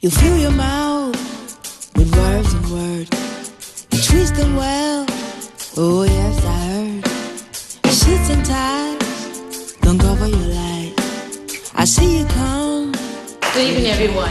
You fill your mouth with words and words. You twist them well. Oh yes, I heard. Shits and ties don't cover your life. I see you come. Good evening, everyone.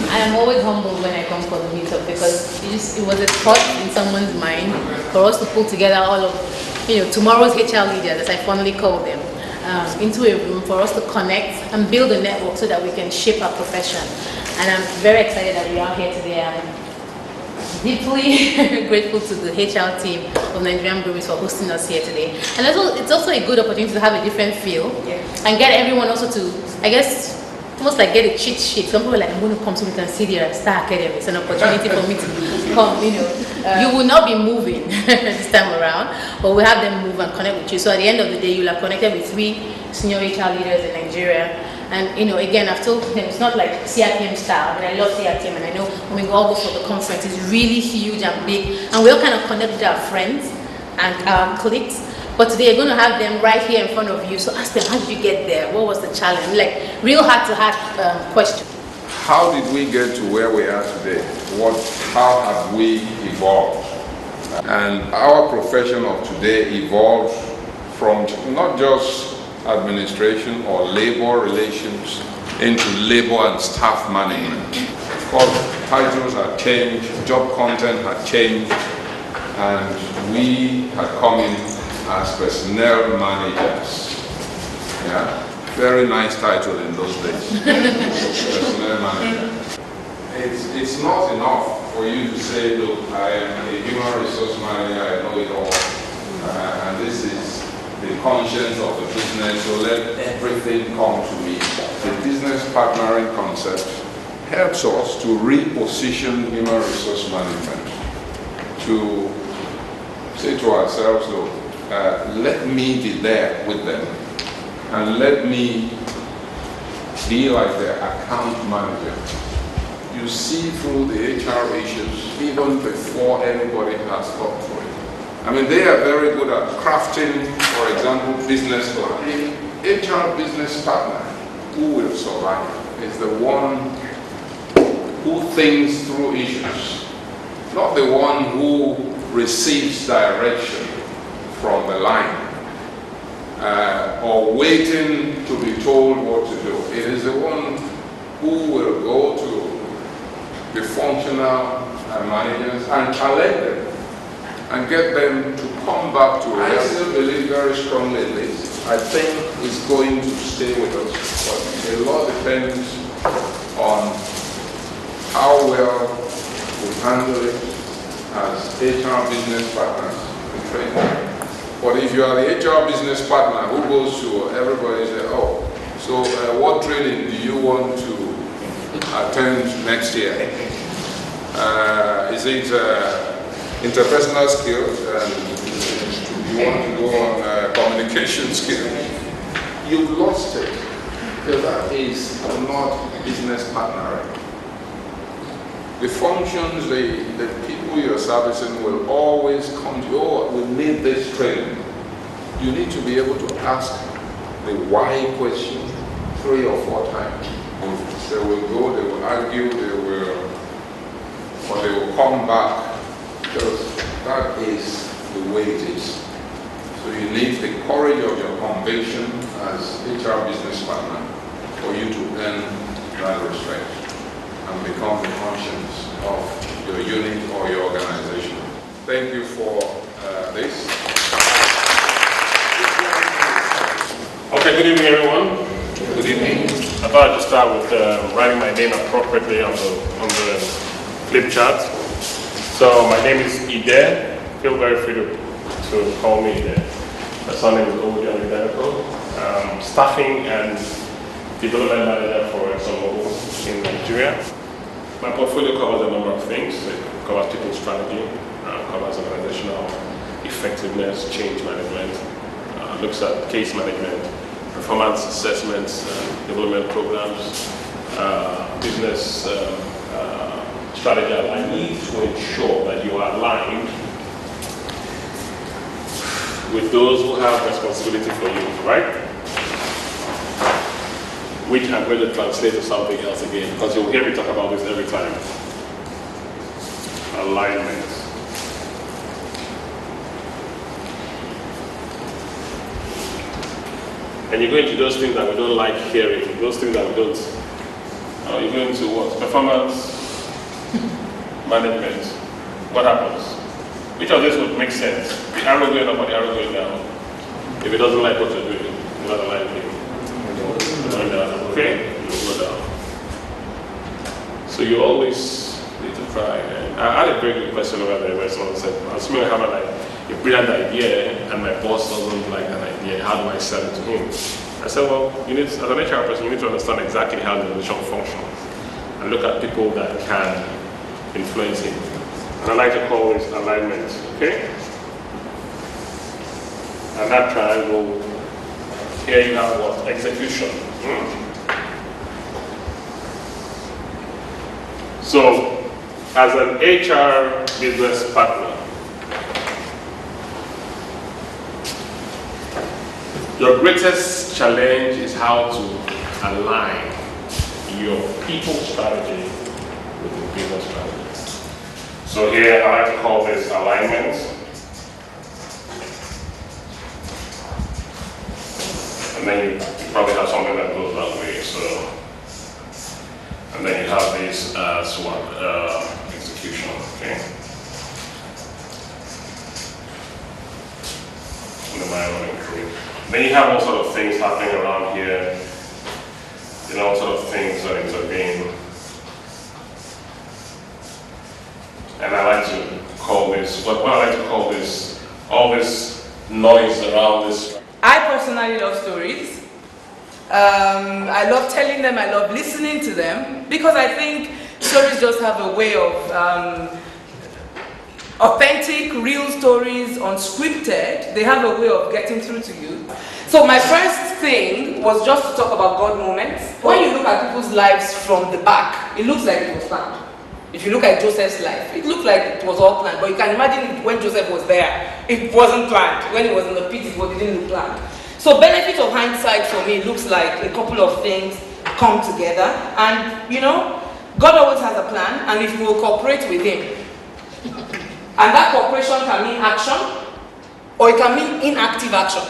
I am always humbled when I come for the meetup because it was a thought in someone's mind for us to pull together all of tomorrow's HR leaders, as I fondly call them, into a room for us to connect and build a network so that we can shape our profession. And I'm very excited that we are here today. I'm deeply grateful to the HR team of Nigerian Breweries for hosting us here today. And it's also a good opportunity to have a different feel and get everyone also to, I guess, almost like get a cheat sheet. Some people are like, I'm going to come so we can see the Star Academy. It's an opportunity for me to come, You will not be moving this time around, but we have them move and connect with you. So at the end of the day, you'll have connected with 3 senior HR leaders in Nigeria. And again, I've told them it's not like CRTM style. I mean, I love CRTM, and I know when we all go for the conference, it's really huge and big. And we all kind of connect with our friends and our colleagues. But today you're going to have them right here in front of you. So ask them, how did you get there? What was the challenge? Like real heart-to-heart question. How did we get to where we are today? How have we evolved? And our profession of today evolved from not just administration or labor relations into labor and staff management. Of course, titles had changed, job content had changed, and we had come in as personnel managers. Yeah, very nice title in those days. Personnel manager. It's not enough for you to say, look, I am a human resource manager, I know it all, and this is the conscience of the business, so let everything come to me. The business partnering concept helps us to reposition human resource management, to say to ourselves, look, let me be there with them, and let me be like their account manager. You see through the HR issues even before anybody has thought through it. I mean, they are very good at crafting, for example, business plan. HR business partner who will survive is the one who thinks through issues, not the one who receives direction from the line or waiting to be told what to do. It is the one who will go to the functional managers and challenge them and get them to come back to it. I still believe very strongly in this. I think it's going to stay with us, but a lot depends on how well we handle it as HR business partners and training. But if you are the HR business partner who goes to everybody and says, oh, so what training do you want to attend next year? Is it interpersonal skills, and you want to go on communication skills? You've lost it, because that is not business partnering. The functions, the people you're servicing will always come to you, oh, we need this training. You need to be able to ask the why question 3 or 4 times. They will go, they will argue, they will come back, because that is the way it is. So you need the courage of your conviction as HR business partner for you to earn that respect and become the conscience of your unit or your organization. Thank you for this. Okay, good evening, everyone. Good evening. I thought I'd just start with writing my name appropriately on the flip chart. So my name is Ide. Feel very free to call me Ide. My surname is Ode. Staffing and development manager for ExxonMobil in Nigeria. My portfolio covers a number of things. It covers people strategy, covers organizational effectiveness, change management, looks at case management, performance assessments, development programs, business strategy alignment to ensure that you are aligned with those who have responsibility for you, right? which I'm going to translate to something else again, because you'll hear me talk about this every time. Alignment. And you go into those things that we don't like hearing, those things that we don't. You go into what? Performance management. What happens? Which of this would make sense? The arrow going up or the arrow going down? If it doesn't like what you're doing, you're not aligning. Going down. Okay? You'll go down. So you always need to try. And I had a very good question over there where someone said, assuming I have a brilliant idea and my boss doesn't like that idea, how do I sell it to him? I said, well, you need, as an HR person, you need to understand exactly how the relation functions and look at people that can influence him. And I like to call this alignment, okay? And that triangle, here you have what? Execution. So, as an HR business partner, your greatest challenge is how to align your people strategy with the business strategy. So here I like to call this alignment. And then you probably have something that goes that way. So, and then you have this as execution. Okay. Then you have all sort of things happening around here. You know, all sort of things that intervene. And I like to call this, what I like to call this, all this noise around this. I personally love stories. I love telling them, I love listening to them, because I think stories just have a way of authentic, real stories, unscripted. They have a way of getting through to you. So my first thing was just to talk about God moments. When you look at people's lives from the back, it looks like it was planned. If you look at Joseph's life, it looked like it was all planned. But you can imagine when Joseph was there, it wasn't planned. When he was in the pit, it didn't look planned. So benefit of hindsight for me looks like a couple of things come together. And you know, God always has a plan, and if we will cooperate with Him, and that cooperation can mean action, or it can mean inactive action.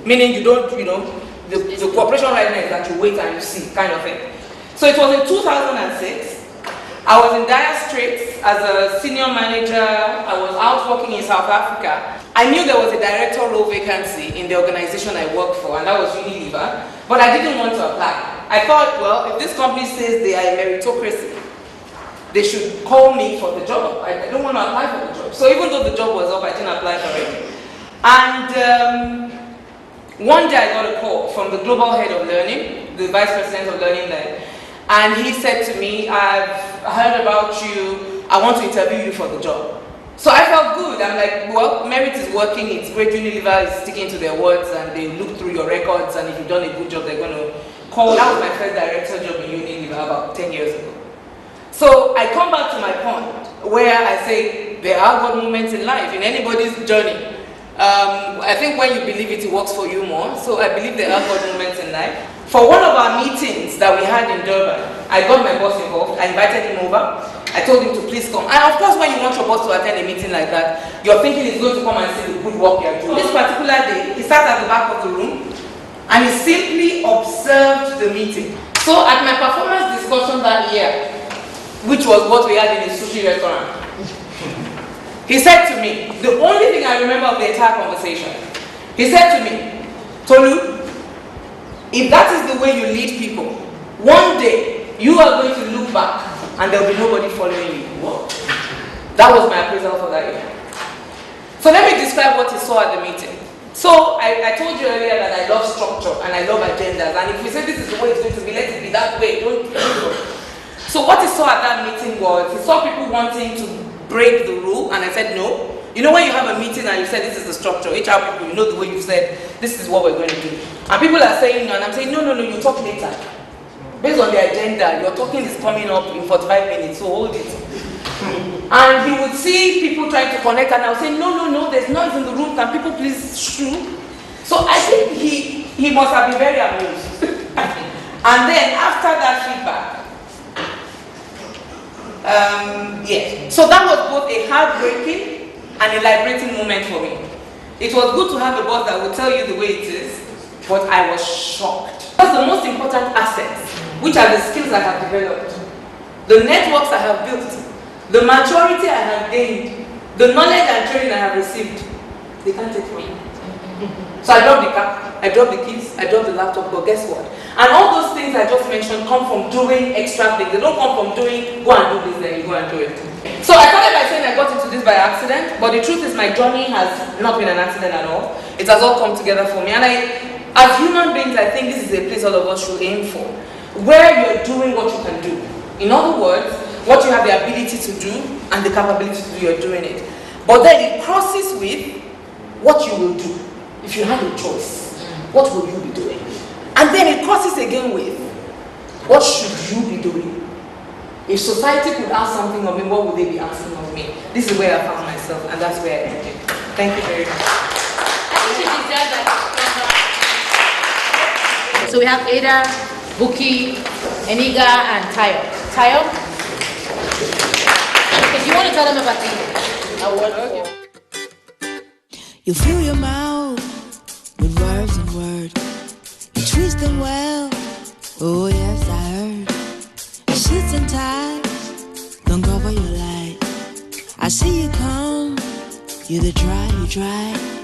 Meaning you don't, you know, the cooperation right now is that you wait and you see, kind of thing. So it was in 2006. I was in dire straits as a senior manager. I was out working in South Africa. I knew there was a director role vacancy in the organization I worked for, and that was Unilever, but I didn't want to apply. I thought, well, if this company says they are a meritocracy, they should call me for the job. I don't want to apply for the job. So even though the job was up, I didn't apply for it. And one day I got a call from the global head of learning, the vice president of learning there. And he said to me, I've heard about you, I want to interview you for the job. So I felt good. I'm like, well, merit is working, it's great, Unilever is sticking to their words, and they look through your records, and if you've done a good job, they're going to call. That was my first director job in Unilever about 10 years ago. So I come back to my point, where I say, there are God moments in life, in anybody's journey. I think when you believe it, it works for you more. So I believe there are God moments in life. For one of our meetings that we had in Durban, I got my boss involved. I invited him over. I told him to please come. And of course, when you want your boss to attend a meeting like that, you're thinking he's going to come and see the good work you're doing. This particular day, he sat at the back of the room and he simply observed the meeting. So at my performance discussion that year, which was what we had in a sushi restaurant, he said to me, the only thing I remember of the entire conversation, he said to me, Tolu, if that is the way you lead people, one day you are going to look back and there will be nobody following you. What? That was my appraisal for that year. So let me describe what he saw at the meeting. So I told you earlier that I love structure and I love agendas, and if we say this is the way it's going to be, let it be that way. Don't. So what he saw at that meeting was, he saw people wanting to break the rule, and I said no. You know when you have a meeting and you said this is the structure, HR people, you know the way you said this is what we're going to do. And people are saying no, and I'm saying no, you talk later. Based on the agenda, your talking is coming up in 45 minutes, so hold it. And he would see people trying to connect, and I would say no, there's noise in the room, can people please shoo? So I think he must have been very amused. And then after that feedback, so that was both a heartbreaking and a liberating moment for me. It was good to have a boss that would tell you the way it is, but I was shocked. That's the most important assets, which are the skills I have developed, the networks I have built, the maturity I have gained, the knowledge and training I have received. They can't take from me. So I dropped the car, I dropped the keys, I dropped the laptop, but guess what? And all those things I just mentioned come from doing extra things. They don't come from doing, go and do this, then you go and do it. So I started by saying I got into this by accident, but the truth is my journey has not been an accident at all. It has all come together for me. And as human beings, I think this is a place all of us should aim for, where you're doing what you can do. In other words, what you have the ability to do and the capability to do, you're doing it. But then it crosses with what you will do. If you had a choice, what will you be doing? And then it crosses again with, what should you be doing? If society could ask something of me, what would they be asking of me? This is where I found myself, and that's where I ended. Thank you very much. So we have Ada, Buki, Eniga, and Tayo. Tayo? Okay, do you want to tell them about the award? Okay. You fill your mouth with words and words. You twist them well. Oh yes, I heard. Shits and ties don't cover your light. I see you come. You the try, you try.